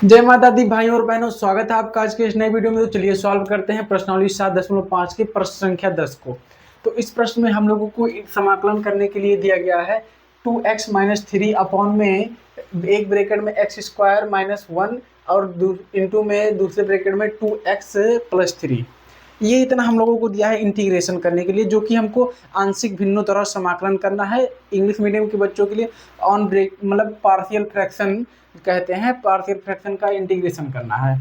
जय माता दी भाई और बहनों, स्वागत है आपका आज के इस नए वीडियो में। तो चलिए सॉल्व करते हैं प्रश्नावली 7.5 के प्रश्न संख्या 10 को। तो इस प्रश्न में हम लोगों को एक समाकलन करने के लिए दिया गया है 2x-3 अपॉन में एक ब्रैकेट में x² - 1 और इंटू में दूसरे ब्रैकेट में 2x+3। ये इतना हम लोगों को दिया है इंटीग्रेशन करने के लिए, जो कि हमको आंशिक भिन्नों तरह समाकलन करना है। इंग्लिश मीडियम के बच्चों के लिए ऑन ब्रेक मतलब पार्शियल फ्रैक्शन कहते हैं, पार्शियल फ्रैक्शन का इंटीग्रेशन करना है।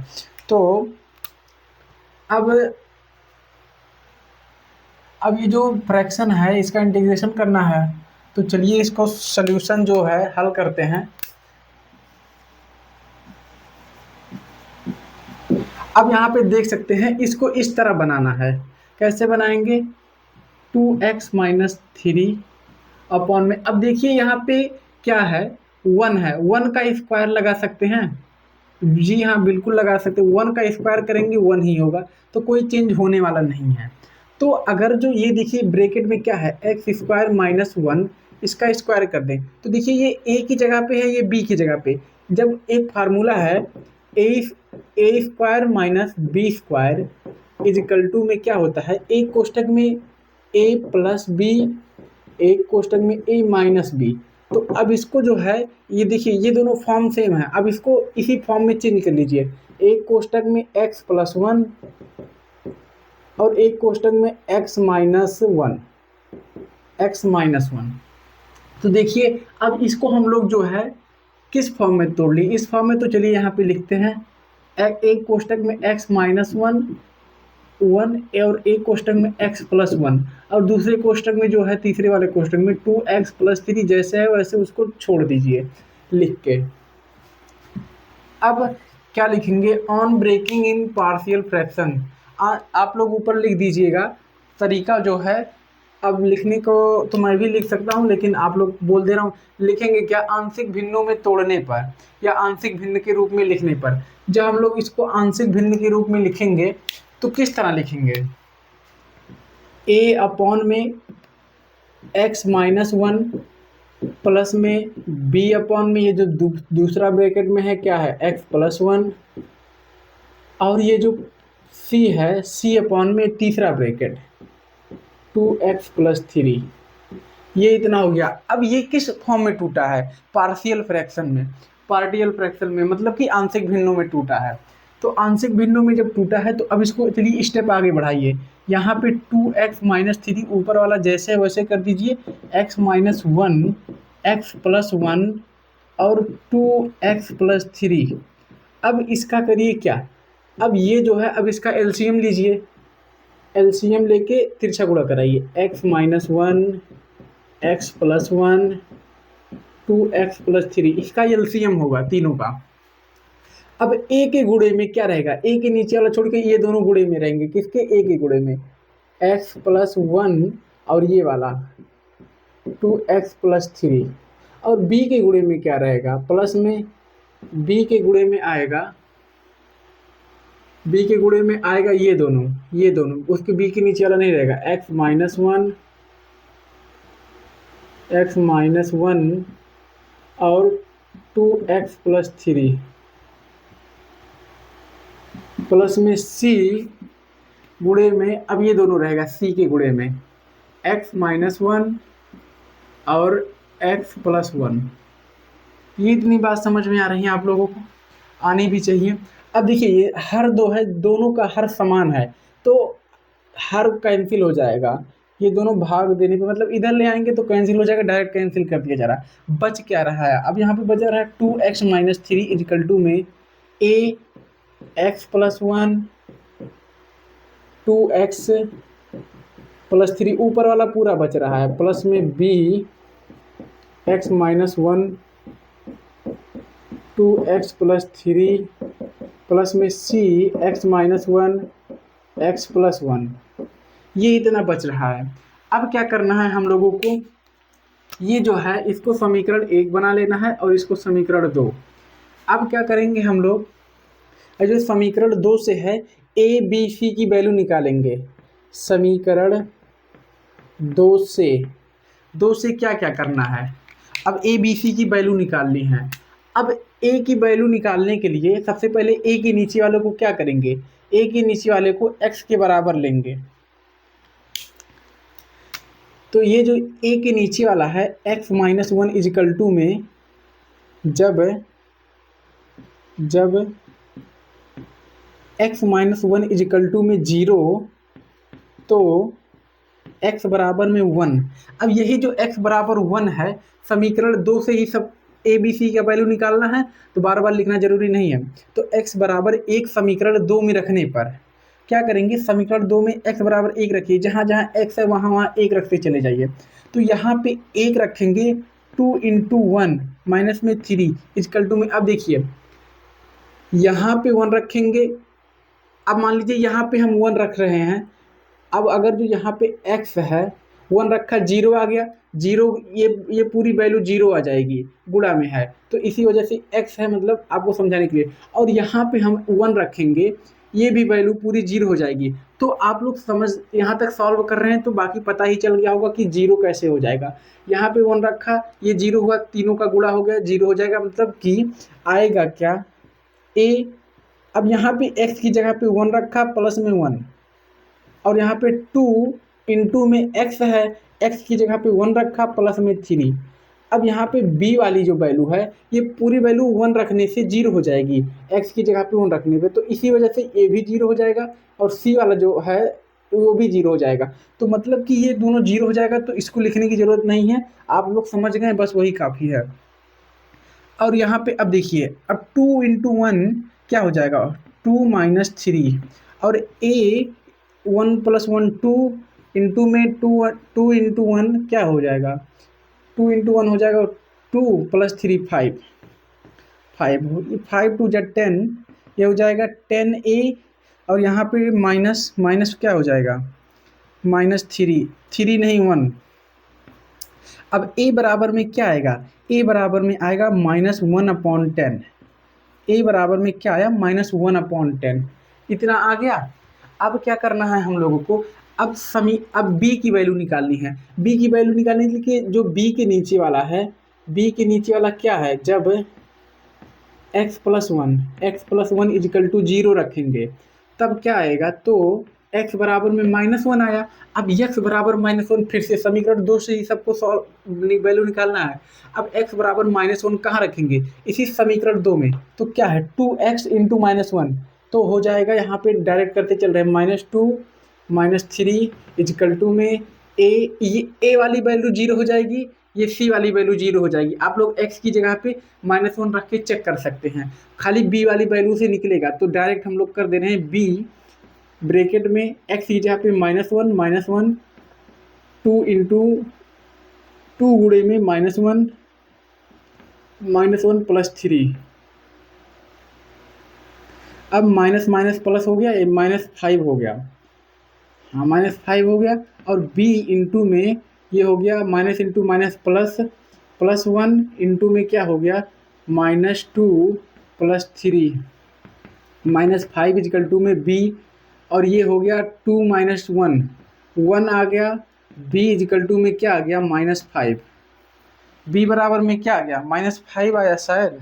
तो अब ये जो फ्रैक्शन है इसका इंटीग्रेशन करना है, तो चलिए इसको सॉल्यूशन जो है हल करते हैं। अब यहाँ पे देख सकते हैं, इसको इस तरह बनाना है। कैसे बनाएंगे? 2x-3 अपॉन में, अब देखिए यहाँ पे क्या है, 1 है, 1 का स्क्वायर लगा सकते हैं। जी हाँ, बिल्कुल लगा सकते हैं। 1 का स्क्वायर करेंगे 1 ही होगा, तो कोई चेंज होने वाला नहीं है। तो अगर जो ये देखिए ब्रैकेट में क्या है, x² - 1, इसका स्क्वायर कर दें तो देखिए ये a की जगह पे है, ये b की जगह पे। जब एक फार्मूला है a² - b² इजिकल टू में क्या होता है, एक कोष्टक में a प्लस बी, एक कोष्टक में a माइनस बी। तो अब इसको जो है, ये देखिए ये दोनों फॉर्म सेम है, अब इसको इसी फॉर्म में चेंज कर लीजिए। एक कोष्टक में x+1 और एक कोष्टक में x-1। तो देखिए अब इसको हम लोग जो है किस फॉर्म में तोड़ लिए, इस फॉर्म में। तो चलिए यहाँ पे लिखते हैं, एक कोष्टक में x-1 और एक कोष्टक में x+1 और दूसरे कोष्टक में जो है, तीसरे वाले कोष्टक में 2x+3, जैसे है वैसे उसको छोड़ दीजिए लिख के। अब क्या लिखेंगे? On breaking in partial fraction. आप लोग ऊपर लिख दीजिएगा। तरीका जो है, अब लिखने को तो मैं भी लिख सकता हूँ, लेकिन आप लोग बोल दे रहा हूँ। लिखेंगे क्या? आंशिक भिन्नों में तोड़ने पर या आंशिक भिन्न के रूप में लिखने पर। जब हम लोग इसको आंशिक भिन्न के रूप में लिखेंगे तो किस तरह लिखेंगे? a अपॉन में x-1 प्लस में b अपॉन में, ये जो दूसरा ब्रैकेट में है क्या है, x+1, और ये जो c है, c अपॉन में तीसरा ब्रैकेट 2x+3। ये इतना हो गया। अब ये किस फॉर्म में टूटा है? पार्शियल फ्रैक्शन में, पार्शियल फ्रैक्शन में मतलब कि आंशिक भिन्नों में टूटा है। तो आंशिक भिन्नों में जब टूटा है तो अब इसको चलिए स्टेप आगे बढ़ाइए। यहाँ पे 2x-3 ऊपर वाला जैसे है वैसे कर दीजिए, x-1 x+1 और 2x+3। अब इसका करिए क्या, अब ये जो है, अब इसका एलसीएम लीजिए। एलसीएम लेके तिरछा गुणा कराइए, x-1 x+1 2x+3, इसका एलसीएम होगा तीनों का। अब a के गुणे में क्या रहेगा? a के नीचे वाला छोड़ के ये दोनों गुणे में रहेंगे। किसके? a के गुणे में x+1 और ये वाला 2x+3। और b के गुणे में क्या रहेगा? प्लस में b के गुणे में आएगा, b के गुणे में आएगा ये दोनों, उसके b के नीचे वाला नहीं रहेगा, x-1 और 2x+3 प्लस में c गुणे में, अब ये दोनों रहेगा c के गुणे में x-1 और x+1। ये इतनी बात समझ में आ रही है आप लोगों को? आनी भी चाहिए। अब देखिए ये हर दो है, दोनों का हर समान है, तो हर कैंसिल हो जाएगा। ये दोनों भाग देने पे मतलब इधर ले आएंगे तो कैंसिल हो जाएगा, डायरेक्ट कैंसिल कर दिया जा रहा है। बच क्या रहा है? अब यहाँ पे बच रहा है 2x-3 इजिकल टू में a x+1 2x+3, ऊपर वाला पूरा बच रहा है, प्लस में b x-1 2x+3 प्लस में c x-1 x+1। ये इतना बच रहा है। अब क्या करना है हम लोगों को? ये जो है इसको समीकरण 1 बना लेना है और इसको समीकरण 2। अब क्या करेंगे हम लोग? जो समीकरण 2 से है a b c की वैल्यू निकालेंगे। समीकरण 2 से क्या क्या करना है? अब a b c की वैल्यू निकालनी है। अब ए की वैल्यू निकालने के लिए सबसे पहले ए के नीचे वाले को क्या करेंगे, ए के नीचे वाले को एक्स के बराबर लेंगे। तो ये जो ए के नीचे वाला है x minus one is equal two में जब x minus one is equal two में 0 तो x बराबर में 1। अब यही जो x बराबर 1 है, समीकरण 2 से ही सब ए बी सी का वैल्यू निकालना है, तो बार बार लिखना जरूरी नहीं है। तो x बराबर 1 समीकरण 2 में रखने पर क्या करेंगे, समीकरण 2 में x बराबर 1 रखिए, जहाँ जहाँ x है वहाँ वहाँ 1 रखते चले जाइए। तो यहाँ पे 1 रखेंगे, 2 इंटू 1 माइनस में 3 इजकल टू में, अब देखिए यहाँ पे 1 रखेंगे। अब मान लीजिए यहाँ पे हम 1 रख रहे हैं, अब अगर जो यहाँ पे x है 1 रखा, 0 आ गया, 0 ये पूरी वैल्यू 0 आ जाएगी, गुणा में है, तो इसी वजह से x है, मतलब आपको समझाने के लिए। और यहाँ पे हम 1 रखेंगे, ये भी वैल्यू पूरी 0 हो जाएगी। तो आप लोग समझ यहाँ तक सॉल्व कर रहे हैं तो बाकी पता ही चल गया होगा कि 0 कैसे हो जाएगा। यहाँ पे 1 रखा, ये 0 हुआ, तीनों का गुणा हो गया, 0 हो जाएगा, मतलब कि आएगा क्या a। अब यहाँ पे x की जगह पे 1 रखा प्लस में 1, और यहाँ पे 2 इंटू में x है, x की जगह पे 1 रखा प्लस में 3। अब यहाँ पे b वाली जो वैल्यू है ये पूरी वैल्यू 1 रखने से 0 हो जाएगी, x की जगह पे 1 रखने पे, तो इसी वजह से a भी 0 हो जाएगा और c वाला जो है वो भी 0 हो जाएगा। तो मतलब कि ये दोनों 0 हो जाएगा, तो इसको लिखने की ज़रूरत नहीं है, आप लोग समझ गए, बस वही काफ़ी है। और यहाँ पे अब देखिए, अब 2 इंटू 1 क्या हो जाएगा, 2 माइनस 3, और a 1 प्लस 1 2 इंटू में 2 इंटू 1 क्या हो जाएगा, 2 इंटू 1 हो जाएगा 2 प्लस 3 5, 5 टू जा 10, ये हो जाएगा 10a, और यहाँ पे माइनस माइनस क्या हो जाएगा, माइनस 3 नहीं 1। अब a बराबर में क्या आएगा, a बराबर में आएगा -1/10। a बराबर में क्या आया, -1/10। इतना आ गया। अब क्या करना है हम लोगों को, अब b की वैल्यू निकालनी है। b की वैल्यू निकालने के लिए जो b के नीचे वाला है, b के नीचे वाला क्या है, जब x plus one is equal two 0 रखेंगे तब क्या आएगा, तो x बराबर में -1 आया। अब x बराबर -1, फिर से समीकरण 2 से ही सबको वैल्यू निकालना है। अब x बराबर -1 कहाँ रखेंगे, इसी समीकरण 2 में, तो क्या है 2x इंटू -1, तो हो जाएगा, यहाँ पे डायरेक्ट करते चल रहे हैं, -2 -3 इजिकल टू में a वाली वैल्यू 0 हो जाएगी, ये c वाली वैल्यू 0 हो जाएगी। आप लोग x की जगह पे -1 रख के चेक कर सकते हैं, खाली b वाली वैल्यू से निकलेगा, तो डायरेक्ट हम लोग कर दे रहे हैं b ब्रैकेट में x की जगह पे -1 2 इंटू 2 गुणे में -1 प्लस 3। अब माइनस माइनस प्लस हो गया, ये -5 हो गया, हाँ -5 हो गया, और b इंटू में ये हो गया minus into minus plus 1 into में क्या हो गया, -2 प्लस 3, -5 इजिकल टू में b, और ये हो गया 2 माइनस 1 आ गया, b इजिकल टू में क्या आ गया, -5। b बराबर में क्या आ गया, -5 आया, शायद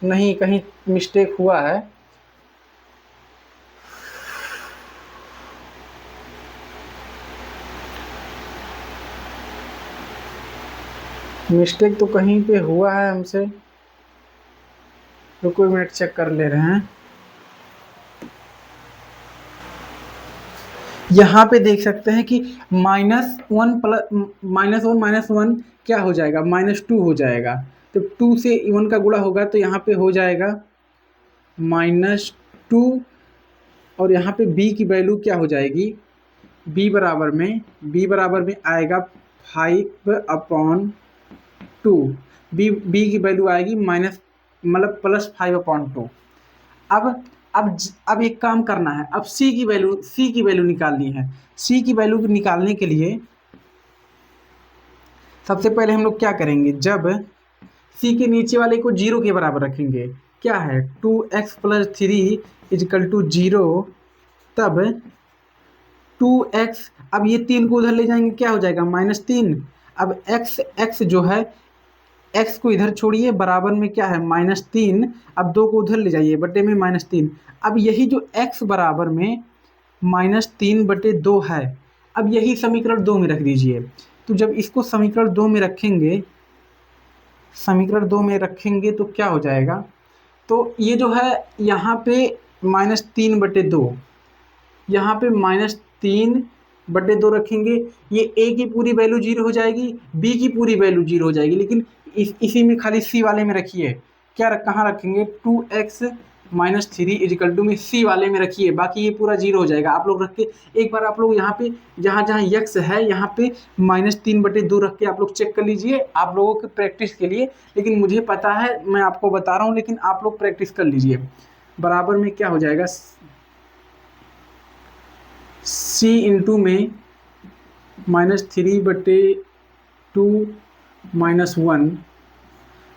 नहीं, कहीं मिस्टेक हुआ है, मिस्टेक तो कहीं पे हुआ है हमसे, तो कोई मिनट चेक कर ले रहे हैं। यहाँ पे देख सकते हैं कि -1 क्या हो जाएगा, -2 हो जाएगा, तो 2 से 1 का गुणा होगा, तो यहाँ पे हो जाएगा -2, और यहाँ पे b की वैल्यू क्या हो जाएगी, b बराबर में आएगा 5/2, b की वैल्यू आएगी मतलब +5/2। अब एक काम करना है, अब c की वैल्यू निकालनी है। c की वैल्यू निकालने के लिए सबसे पहले हम लोग क्या करेंगे, जब c के नीचे वाले को 0 के बराबर रखेंगे, क्या है 2x प्लस 3 इजिकल टू 0, तब 2x, अब ये 3 को उधर ले जाएंगे, क्या हो जाएगा, -3। अब x जो है x को इधर छोड़िए, बराबर में क्या है -3, अब 2 को उधर ले जाइए, बटे में -3। अब यही जो x बराबर में -3/2 है, अब यही समीकरण 2 में रख दीजिए। तो जब इसको समीकरण 2 में रखेंगे, तो क्या हो जाएगा, तो ये जो है यहाँ पे -3/2, यहाँ पे -3/2 रखेंगे, ये a की पूरी वैल्यू 0 हो जाएगी, b की पूरी वैल्यू 0 हो जाएगी, लेकिन इसी में खाली c वाले में रखिए। कहाँ रखेंगे, 2x - 3 इजिकल टू में c वाले में रखिए, बाकी ये पूरा 0 हो जाएगा। आप लोग रख के एक बार आप लोग यहाँ पे जहाँ x है यहाँ पे -3/2 रख के आप लोग चेक कर लीजिए, आप लोगों के प्रैक्टिस के लिए। लेकिन मुझे पता है, मैं आपको बता रहा हूँ, लेकिन आप लोग प्रैक्टिस कर लीजिए। बराबर में क्या हो जाएगा, c इंटू में -3/2 -1,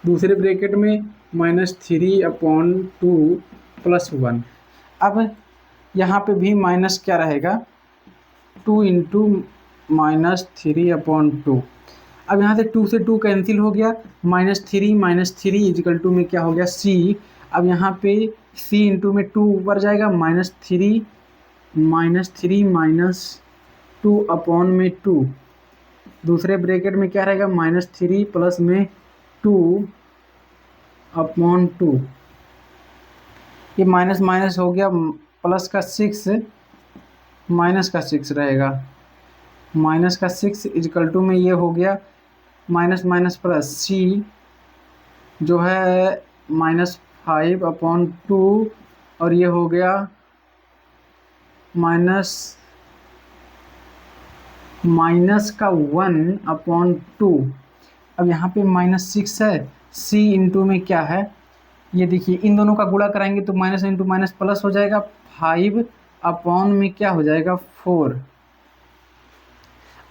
दूसरे ब्रैकेट में -3/2 +1। अब यहाँ पे भी माइनस क्या रहेगा, 2 इंटू -3/2। अब यहाँ से 2 से 2 कैंसिल हो गया, -3 इजिकल टू में क्या हो गया, c। अब यहाँ पे c इंटू में 2 ऊपर जाएगा, -3 -2/2। दूसरे ब्रैकेट में क्या रहेगा, -3 प्लस में 2/2। ये माइनस माइनस हो गया, प्लस का 6 माइनस का 6 रहेगा, -6 इजिकल टू में ये हो गया माइनस माइनस प्लस, c जो है -5/2, और ये हो गया माइनस का 1/2। अब यहाँ पे -6 है, c इंटू में क्या है, ये देखिए, इन दोनों का गुणा कराएंगे तो माइनस इंटू माइनस प्लस हो जाएगा, 5 में क्या हो जाएगा, 4।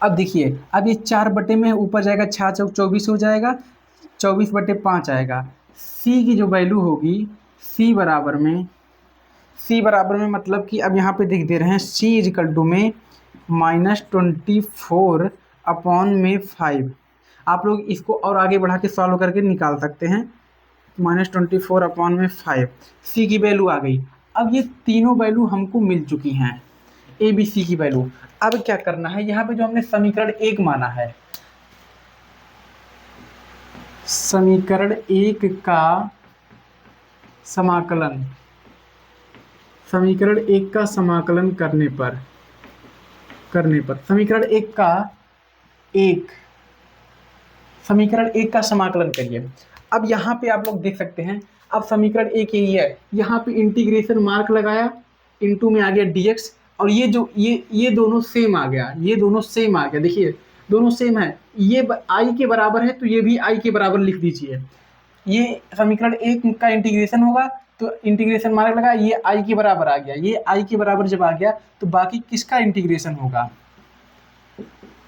अब देखिए, अब ये 4 बटे में ऊपर जाएगा, 6 चौक 24 हो जाएगा, 24/5 आएगा। c की जो वैल्यू होगी, c बराबर में मतलब कि अब यहाँ पे देख दे रहे हैं, c इजिकल टू में -24/5। आप लोग इसको और आगे बढ़ा के सॉल्व करके निकाल सकते हैं, -24/5, c की वैल्यू आ गई। अब ये तीनों वैल्यू हमको मिल चुकी हैं, ए बी सी की वैल्यू। अब क्या करना है, यहाँ पे जो हमने समीकरण 1 माना है, समीकरण 1 का समाकलन, समीकरण 1 का समाकलन करने पर समीकरण 1 का समाकलन करिए। अब यहाँ पे आप लोग देख सकते हैं, अब समीकरण 1 यही है, यहाँ पे इंटीग्रेशन मार्क लगाया, इनटू में आ गया dx, और ये जो ये दोनों सेम आ गया, देखिए दोनों सेम है, ये i के बराबर है तो ये भी i के बराबर लिख दीजिए। ये समीकरण 1 का इंटीग्रेशन होगा तो इंटीग्रेशन मार्क लगा, ये i के बराबर आ गया, ये i के बराबर जब आ गया तो बाकी किसका इंटीग्रेशन होगा,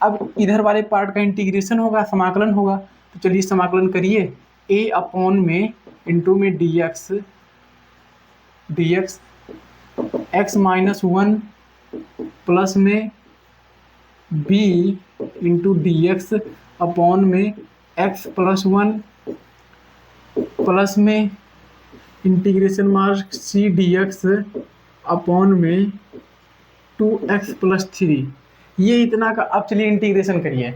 अब इधर वाले पार्ट का इंटीग्रेशन होगा, समाकलन होगा। तो चलिए समाकलन करिए, a/, में इंटू में dx x-1 प्लस में b इंटू dx अपॉन में x+1 प्लस में integration mark c dx upon में 2x+3। ये इतना का। अब चलिए इंटीग्रेशन करिए।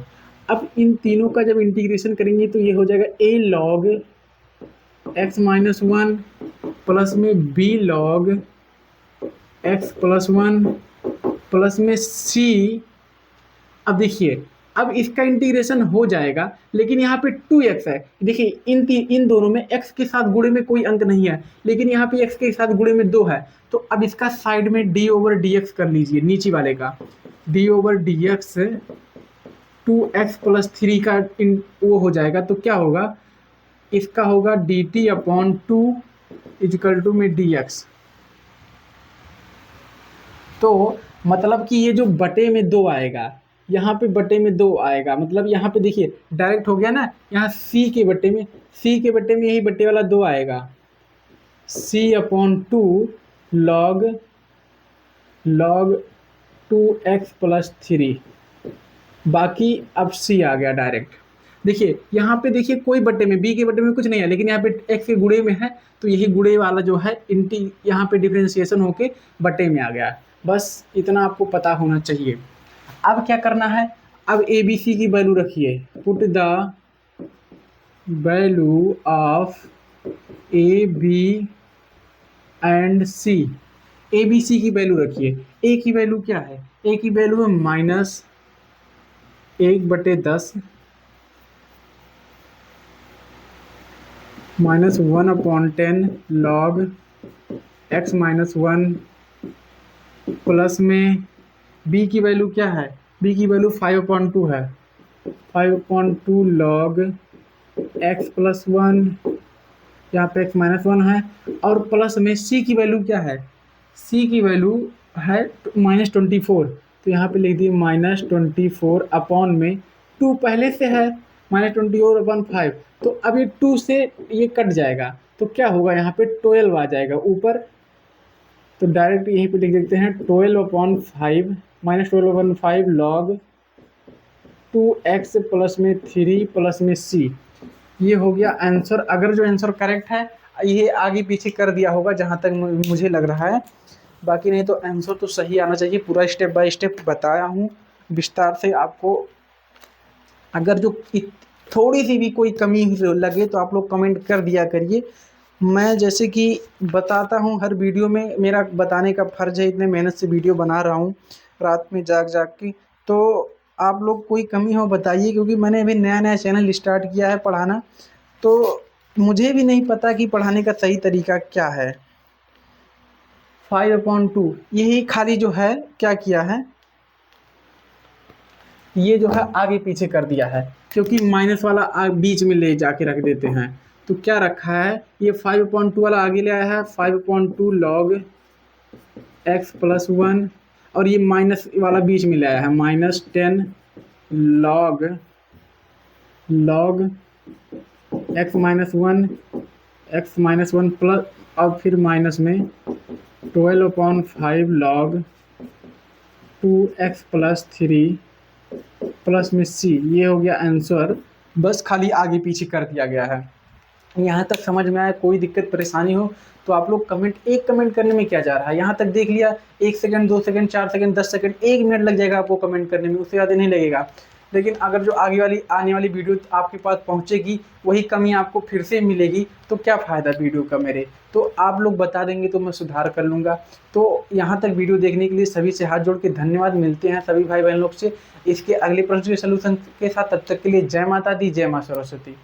अब इन तीनों का जब इंटीग्रेशन करेंगे तो ये हो जाएगा a log x-1 प्लस में b log x+1 प्लस में c। अब देखिए, अब इसका इंटीग्रेशन हो जाएगा, लेकिन यहाँ पे 2x है। देखिए इन दोनों में x के साथ गुणे में कोई अंक नहीं है, लेकिन यहाँ पे x के साथ गुणे में 2 है। तो अब इसका साइड में d/dx कर लीजिए, नीचे वाले का d/dx 2x+3 का वो हो जाएगा। तो क्या होगा, इसका होगा dt/2 इजिकल टू में dx। तो मतलब कि ये जो बटे में 2 आएगा, यहाँ पे बटे में 2 आएगा, मतलब यहाँ पे देखिए डायरेक्ट हो गया ना, यहाँ c के बटे में यही बटे वाला 2 आएगा, c/2 log 2x+3। बाकी अब c आ गया डायरेक्ट। देखिए यहाँ पे देखिए कोई बट्टे में बी के बट्टे में कुछ नहीं है, लेकिन यहाँ पे एक्स के गुणे में है, तो यही गुणे वाला जो है इंटी यहाँ पे डिफरेंशिएशन होके बट्टे में आ गया। बस इतना आपको पता होना चाहिए। अब क्या करना है, अब ए बी सी की वैल्यू रखिए। Put the value of A B and C. A B C की वैल्यू रखिए। ए की वैल्यू क्या है, ए की वैल्यू है -1/10 -1/10 log x -1 प्लस में b की वैल्यू क्या है, b की वैल्यू 5/2 है, 5/2 log x + 1, यहाँ पे x -1 है, और प्लस में c की वैल्यू क्या है, c की वैल्यू है -24, तो यहाँ पे लिख दिए -24 अपॉन में 2 पहले से है -24/5, तो अब ये 2 से ये कट जाएगा, तो क्या होगा यहाँ पे 12 आ जाएगा ऊपर, तो डायरेक्ट यहीं पे लिख देते हैं 12/5 -12/5 log 2x प्लस में 3 प्लस में c। ये हो गया आंसर। अगर जो आंसर करेक्ट है, ये आगे पीछे कर दिया होगा जहाँ तक मुझे लग रहा है, बाकी नहीं तो आंसर तो सही आना चाहिए। पूरा स्टेप बाय स्टेप बताया हूँ विस्तार से आपको। अगर जो थोड़ी सी भी कोई कमी लगे तो आप लोग कमेंट कर दिया करिए। मैं जैसे कि बताता हूँ हर वीडियो में, मेरा बताने का फ़र्ज़ है, इतने मेहनत से वीडियो बना रहा हूँ रात में जाग जाग के, तो आप लोग कोई कमी हो बताइए, क्योंकि मैंने अभी नया नया चैनल स्टार्ट किया है पढ़ाना, तो मुझे भी नहीं पता कि पढ़ाने का सही तरीका क्या है। 5/2 यही खाली जो है क्या किया है, ये जो है आगे पीछे कर दिया है, क्योंकि माइनस वाला बीच में ले जाके रख देते हैं। तो क्या रखा है, ये 5/2 वाला आगे ले आया है, 5/2 log x + 1, और ये माइनस वाला बीच में ले आया है -10 log x -1 प्लस, अब फिर माइनस में 12/5 log 2x + 3 प्लस में c। ये हो गया आंसर। बस खाली आगे पीछे कर दिया गया है। यहाँ तक समझ में आया? कोई दिक्कत परेशानी हो तो आप लोग एक कमेंट करने में क्या जा रहा है, यहाँ तक देख लिया, 1 second 2 second 4 second 10 second 1 minute लग जाएगा आपको कमेंट करने में, उससे ज़्यादा नहीं लगेगा। लेकिन अगर जो आने वाली वीडियो आपके पास पहुँचेगी, वही कमी आपको फिर से मिलेगी, तो क्या फ़ायदा वीडियो का मेरे। तो आप लोग बता देंगे तो मैं सुधार कर लूँगा। तो यहाँ तक वीडियो देखने के लिए सभी से हाथ जोड़ के धन्यवाद। मिलते हैं सभी भाई बहन लोग से इसके अगले प्रश्न के सलूशन के साथ। तब तक के लिए जय माता दी, जय माँ सरस्वती।